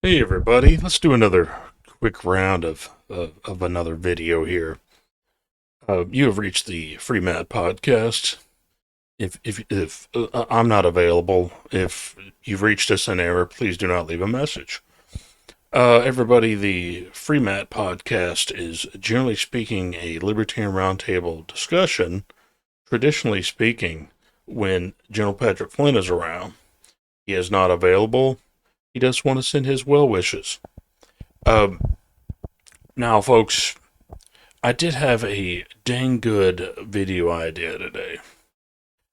Hey everybody, let's do another quick round of another video here. You have reached the Free Matt podcast. If I'm not available, if you've reached us in error, please do not leave a message. Everybody, the Free Matt podcast is generally speaking a libertarian roundtable discussion. Traditionally speaking, when General Patrick Flynn is around, he is not available. He just want to send his well wishes. Um, Now, folks, I did have a dang good video idea today.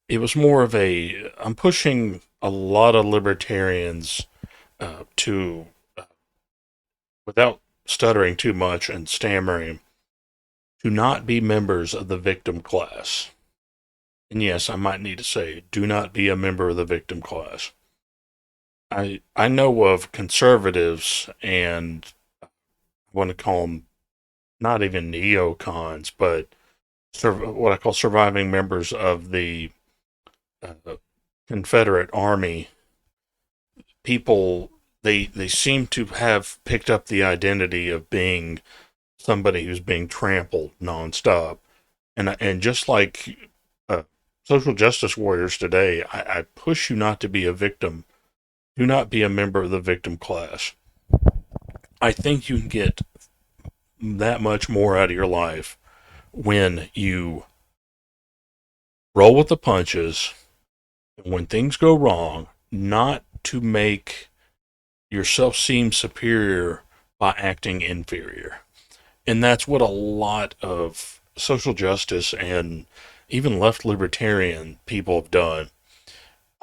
It was more of I'm pushing a lot of libertarians to, without stuttering too much and stammering, to not be members of the victim class. And yes, I might need to say, do not be a member of the victim class. I know of conservatives and I want to call them not even neocons, but what I call surviving members of the uh, Confederate Army. People, they seem to have picked up the identity of being somebody who's being trampled nonstop, and just like social justice warriors today, I push you not to be a victim. Do not be a member of the victim class. I think you can get that much more out of your life when you roll with the punches. When things go wrong, not to make yourself seem superior by acting inferior. And that's what a lot of social justice and even left libertarian people have done.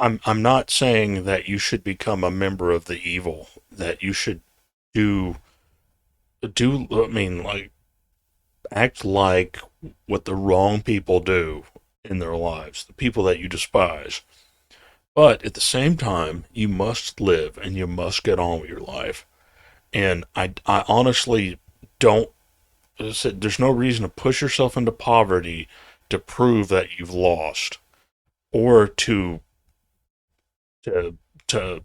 I'm not saying that you should become a member of the evil, that you should do like act like what the wrong people do in their lives, the people that you despise. But at the same time, you must live and you must get on with your life. And I honestly don't, as I said, there's no reason to push yourself into poverty to prove that you've lost or to, to,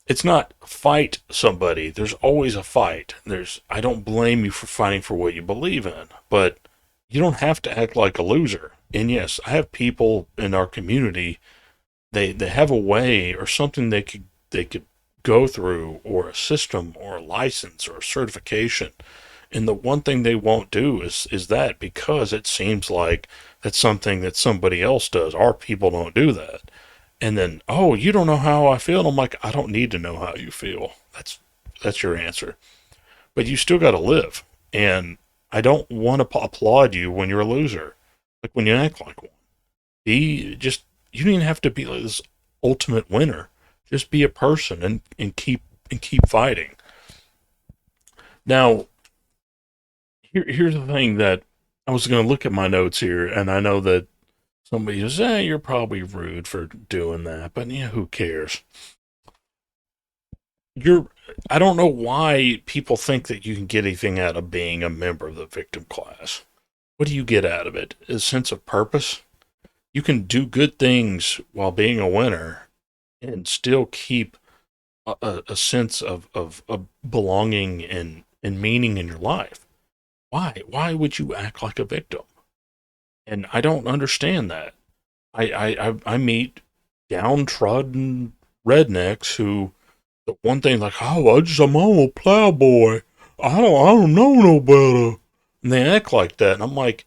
it's not fight somebody. There's always a fight. I don't blame you for fighting for what you believe in, but you don't have to act like a loser. And yes, I have people in our community, they have a way or something they could go through, or a system or a license or a certification, and the one thing they won't do is that, because it seems like that's something that somebody else does. Our people don't do that. And then, oh, you don't know how I feel. And I'm like, I don't need to know how you feel. That's your answer. But you still got to live. And I don't want to applaud you when you're a loser, like when you act like one. Be just, you don't even have to be like this ultimate winner. Just be a person and keep fighting. Now, here's the thing that I was going to look at my notes here, and I know that somebody says, you're probably rude for doing that, but yeah, who cares? You're, I don't know why people think that you can get anything out of being a member of the victim class. What do you get out of it? A sense of purpose? You can do good things while being a winner and still keep a sense of belonging and meaning in your life. Why? Why would you act like a victim? And I don't understand that. I meet downtrodden rednecks who, the one thing, like, oh, I'm a plowboy. I don't know no better. And they act like that. And I'm like,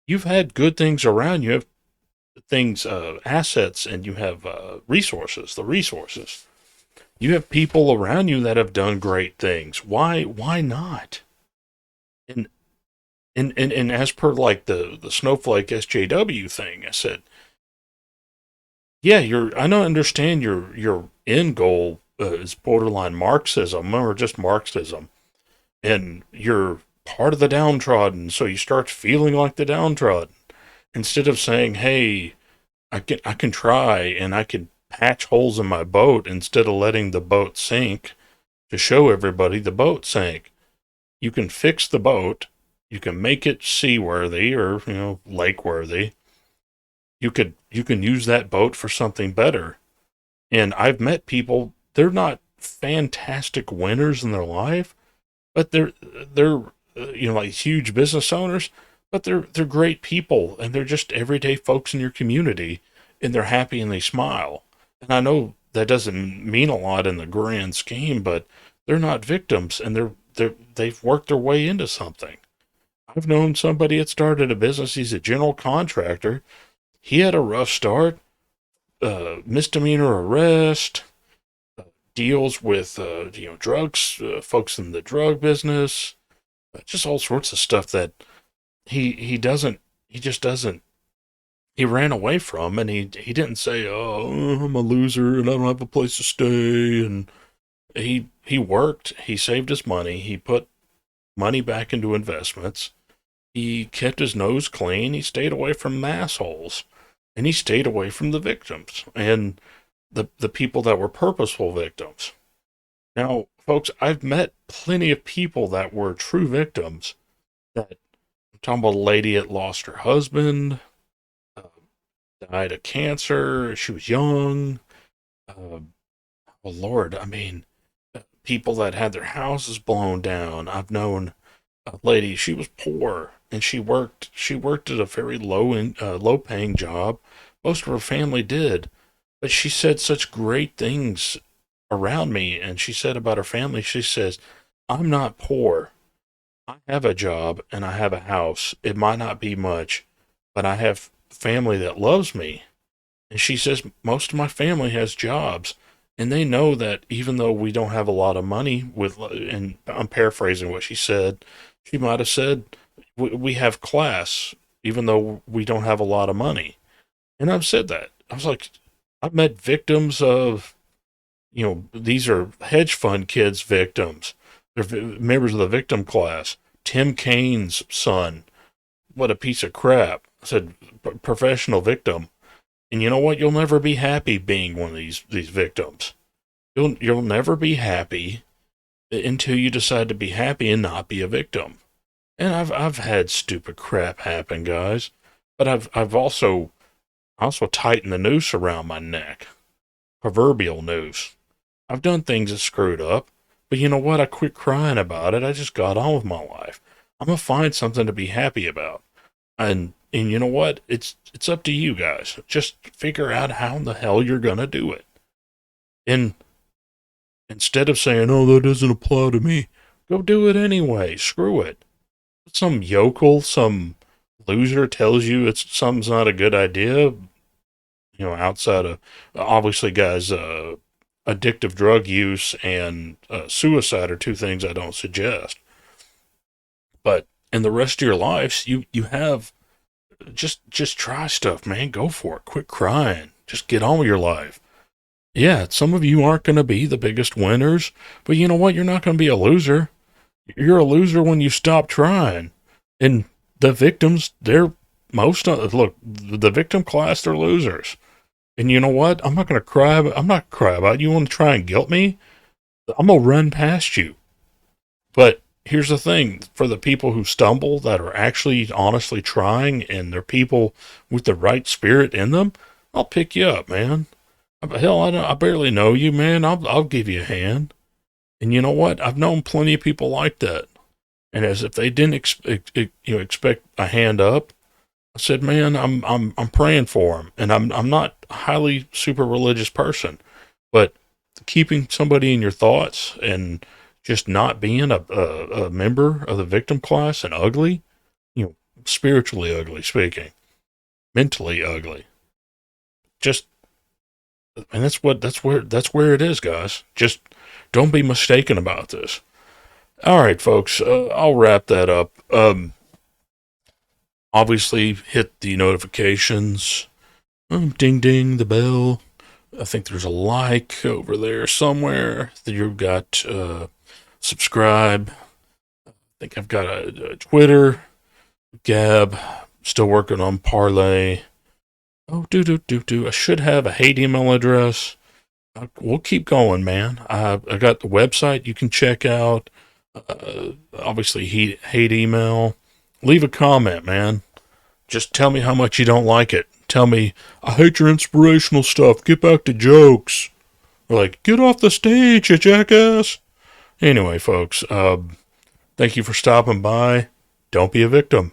you've had good things around. You have things, assets, and you have resources, the resources. You have people around you that have done great things. Why not? And and as per like the snowflake SJW thing, I said, yeah, I don't understand your end goal is borderline Marxism or just Marxism, and you're part of the downtrodden, so you start feeling like the downtrodden instead of saying, hey, I can try and I can patch holes in my boat instead of letting the boat sink to show everybody the boat sank. You can fix the boat. You can make it seaworthy or, lake worthy. You can use that boat for something better. And I've met people, they're not fantastic winners in their life, but they're like huge business owners, but they're great people, and they're just everyday folks in your community, and they're happy and they smile. And I know that doesn't mean a lot in the grand scheme, but they're not victims, and they've worked their way into something. I've known somebody that started a business. He's a general contractor. He had a rough start, misdemeanor arrest, deals with drugs, folks in the drug business, just all sorts of stuff that he doesn't he just doesn't he ran away from, and he didn't say, oh, I'm a loser and I don't have a place to stay. And he worked, he saved his money, he put money back into investments, he kept his nose clean, he stayed away from assholes, and he stayed away from the victims and the people that were purposeful victims. Now, folks, I've met plenty of people that were true victims. That I'm talking about a lady that lost her husband, uh, died of cancer. She was young. Uh, oh Lord, I mean, people that had their houses blown down. I've known a lady. She was poor, and she worked. She worked at a very low paying job. Most of her family did, but she said such great things around me. And she said about her family, she says, I'm not poor. I have a job and I have a house. It might not be much, but I have family that loves me. And she says, most of my family has jobs, and they know that even though we don't have a lot of money and I'm paraphrasing what she said, she might have said, we have class, even though we don't have a lot of money. And I've said that. I was like, I've met victims of, these are hedge fund kids victims. They're members of the victim class. Tim Kaine's son. What a piece of crap. I said, professional victim. And you know what? You'll never be happy being one of these victims. You'll never be happy until you decide to be happy and not be a victim. And I've had stupid crap happen, guys. But I've also tightened the noose around my neck. Proverbial noose. I've done things that screwed up, but you know what? I quit crying about it. I just got on with my life. I'm gonna find something to be happy about. And you know what? It's up to you guys. Just figure out how in the hell you're gonna do it. And instead of saying, "Oh, that doesn't apply to me," go do it anyway. Screw it. Some yokel, some loser tells you something's not a good idea. Outside of obviously, guys, addictive drug use and suicide are two things I don't suggest. But in the rest of your lives, you have just try stuff, man. Go for it. Quit crying. Just get on with your life. Yeah, some of you aren't going to be the biggest winners, but you know what? You're not going to be a loser. You're a loser when you stop trying. And the victims, look, the victim class, they're losers. And you know what? I'm not going to cry. I'm not cry about it. You want to try and guilt me? I'm going to run past you. But here's the thing. For the people who stumble that are actually honestly trying and they're people with the right spirit in them, I'll pick you up, man. Hell, I barely know you, man. I'll give you a hand. And you know what? I've known plenty of people like that. And as if they didn't expect a hand up, I said, man, I'm praying for them. And I'm not a highly super religious person, but keeping somebody in your thoughts and just not being a member of the victim class and ugly, spiritually ugly speaking, mentally ugly. Just, and that's where it is, guys. Just don't be mistaken about this. All right, folks, I'll wrap that up. Obviously, hit the notifications. Ding, ding, the bell. I think there's a like over there somewhere. You've got subscribe. I think I've got a Twitter. Gab. Still working on Parlay. Oh, I should have a hate email address. We'll keep going, man. I got the website you can check out. Obviously, hate email. Leave a comment, man. Just tell me how much you don't like it. Tell me, I hate your inspirational stuff. Get back to jokes. We're like, get off the stage, you jackass. Anyway, folks, thank you for stopping by. Don't be a victim.